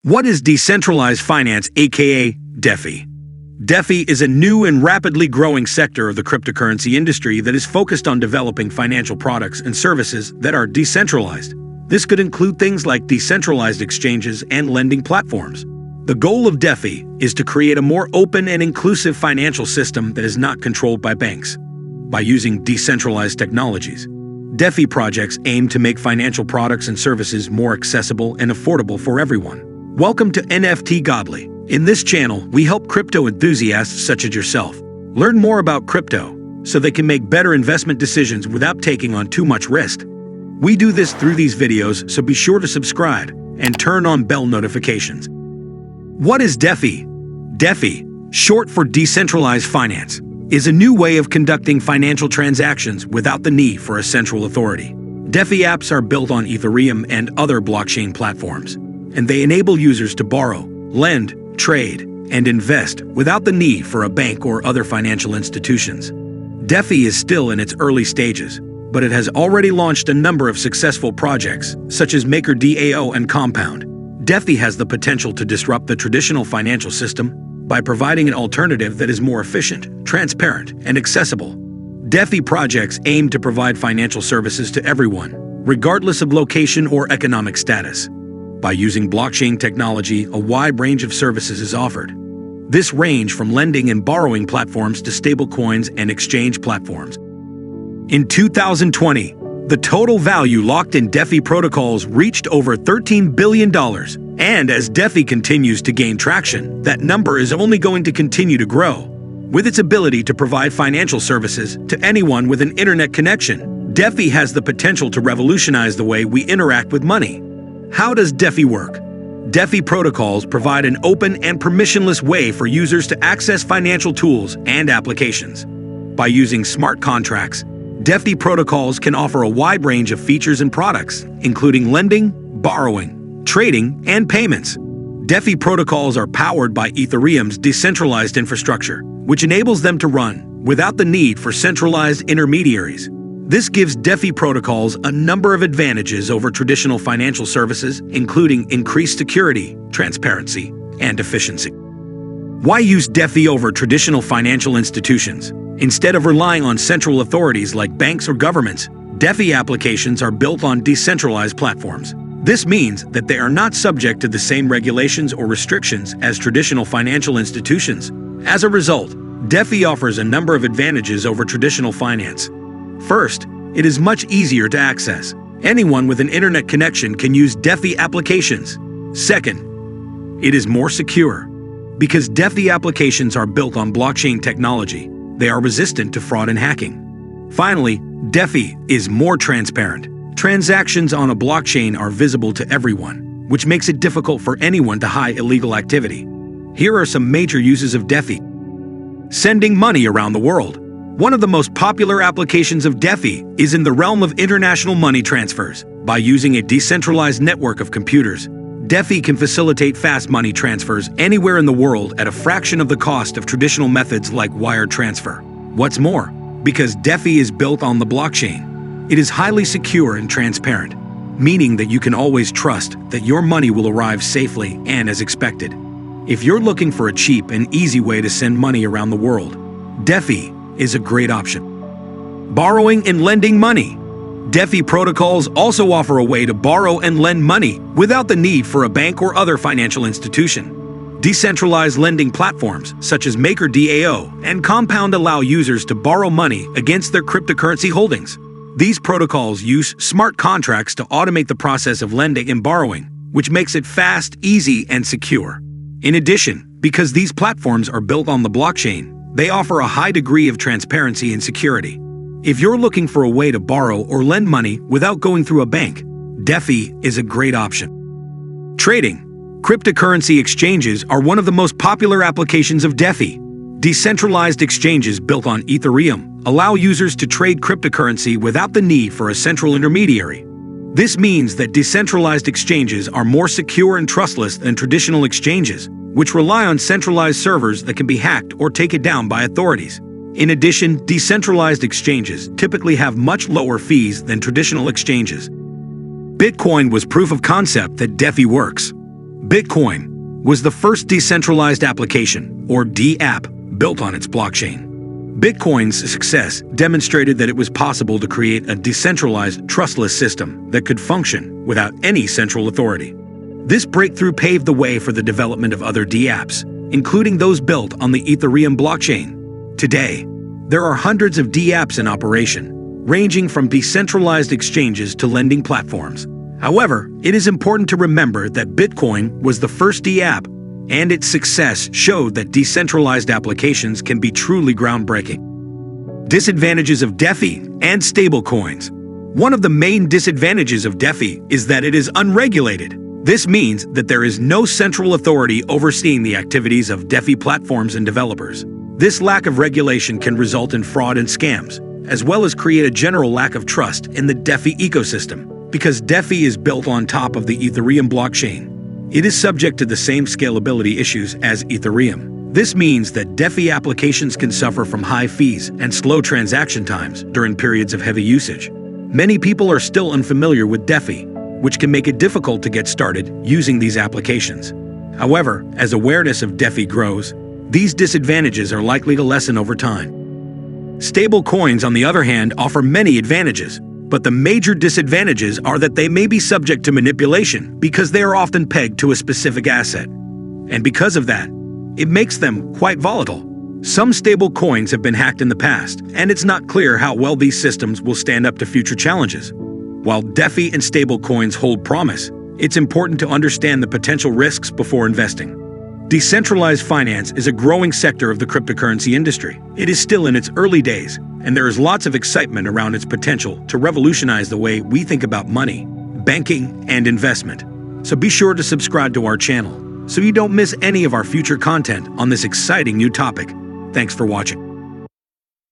What is decentralized finance, aka Defi? Defi is a new and rapidly growing sector of the cryptocurrency industry that is focused on developing financial products and services that are decentralized. This could include things like decentralized exchanges and lending platforms. The goal of Defi is to create a more open and inclusive financial system that is not controlled by banks. By using decentralized technologies, Defi projects aim to make financial products and services more accessible and affordable for everyone. Welcome to NFT Godly. In this channel, we help crypto enthusiasts such as yourself learn more about crypto so they can make better investment decisions without taking on too much risk. We do this through these videos, so be sure to subscribe and turn on bell notifications. What is Defi? Defi, short for Decentralized Finance, is a new way of conducting financial transactions without the need for a central authority. Defi apps are built on Ethereum and other blockchain platforms, and they enable users to borrow, lend, trade, and invest without the need for a bank or other financial institutions. Defi is still in its early stages, but it has already launched a number of successful projects, such as MakerDAO and Compound. Defi has the potential to disrupt the traditional financial system by providing an alternative that is more efficient, transparent, and accessible. Defi projects aim to provide financial services to everyone, regardless of location or economic status. By using blockchain technology, a wide range of services is offered. This range from lending and borrowing platforms to stablecoins and exchange platforms. In 2020, the total value locked in Defi protocols reached over $13 billion. And as Defi continues to gain traction, that number is only going to continue to grow. With its ability to provide financial services to anyone with an internet connection, Defi has the potential to revolutionize the way we interact with money. How does Defi work? Defi protocols provide an open and permissionless way for users to access financial tools and applications. By using smart contracts, Defi protocols can offer a wide range of features and products, including lending, borrowing, trading, and payments. Defi protocols are powered by Ethereum's decentralized infrastructure, which enables them to run without the need for centralized intermediaries. This gives Defi protocols a number of advantages over traditional financial services, including increased security, transparency, and efficiency. Why use Defi over traditional financial institutions? Instead of relying on central authorities like banks or governments, Defi applications are built on decentralized platforms. This means that they are not subject to the same regulations or restrictions as traditional financial institutions. As a result, Defi offers a number of advantages over traditional finance. First, it is much easier to access. Anyone with an internet connection can use Defi applications. Second, it is more secure. Because Defi applications are built on blockchain technology, they are resistant to fraud and hacking. Finally, Defi is more transparent. Transactions on a blockchain are visible to everyone, which makes it difficult for anyone to hide illegal activity. Here are some major uses of Defi. Sending money around the world. One of the most popular applications of Defi is in the realm of international money transfers. By using a decentralized network of computers, Defi can facilitate fast money transfers anywhere in the world at a fraction of the cost of traditional methods like wire transfer. What's more, because Defi is built on the blockchain, it is highly secure and transparent, meaning that you can always trust that your money will arrive safely and as expected. If you're looking for a cheap and easy way to send money around the world, Defi is a great option. Borrowing and lending money. Defi protocols also offer a way to borrow and lend money without the need for a bank or other financial institution. Decentralized lending platforms such as MakerDAO and Compound allow users to borrow money against their cryptocurrency holdings. These protocols use smart contracts to automate the process of lending and borrowing, which makes it fast, easy, and secure. In addition, because these platforms are built on the blockchain, they offer a high degree of transparency and security. If you're looking for a way to borrow or lend money without going through a bank, Defi is a great option. Trading. Cryptocurrency exchanges are one of the most popular applications of Defi. Decentralized exchanges built on Ethereum allow users to trade cryptocurrency without the need for a central intermediary. This means that decentralized exchanges are more secure and trustless than traditional exchanges, which rely on centralized servers that can be hacked or taken down by authorities. In addition, decentralized exchanges typically have much lower fees than traditional exchanges. Bitcoin was proof of concept that Defi works. Bitcoin was the first decentralized application, or DApp, built on its blockchain. Bitcoin's success demonstrated that it was possible to create a decentralized, trustless system that could function without any central authority. This breakthrough paved the way for the development of other DApps, including those built on the Ethereum blockchain. Today, there are hundreds of DApps in operation, ranging from decentralized exchanges to lending platforms. However, it is important to remember that Bitcoin was the first DApp, and its success showed that decentralized applications can be truly groundbreaking. Disadvantages of Defi and stablecoins. One of the main disadvantages of Defi is that it is unregulated. This means that there is no central authority overseeing the activities of Defi platforms and developers. This lack of regulation can result in fraud and scams, as well as create a general lack of trust in the Defi ecosystem. Because Defi is built on top of the Ethereum blockchain, it is subject to the same scalability issues as Ethereum. This means that Defi applications can suffer from high fees and slow transaction times during periods of heavy usage. Many people are still unfamiliar with Defi, which can make it difficult to get started using these applications. However, as awareness of Defi grows, these disadvantages are likely to lessen over time. Stable coins, on the other hand, offer many advantages, but the major disadvantages are that they may be subject to manipulation because they are often pegged to a specific asset. And because of that, it makes them quite volatile. Some stable coins have been hacked in the past, and it's not clear how well these systems will stand up to future challenges. While Defi and stable coins hold promise, it's important to understand the potential risks before investing. Decentralized finance is a growing sector of the cryptocurrency industry. It is still in its early days, and there is lots of excitement around its potential to revolutionize the way we think about money, banking, and investment. So be sure to subscribe to our channel so you don't miss any of our future content on this exciting new topic. Thanks for watching.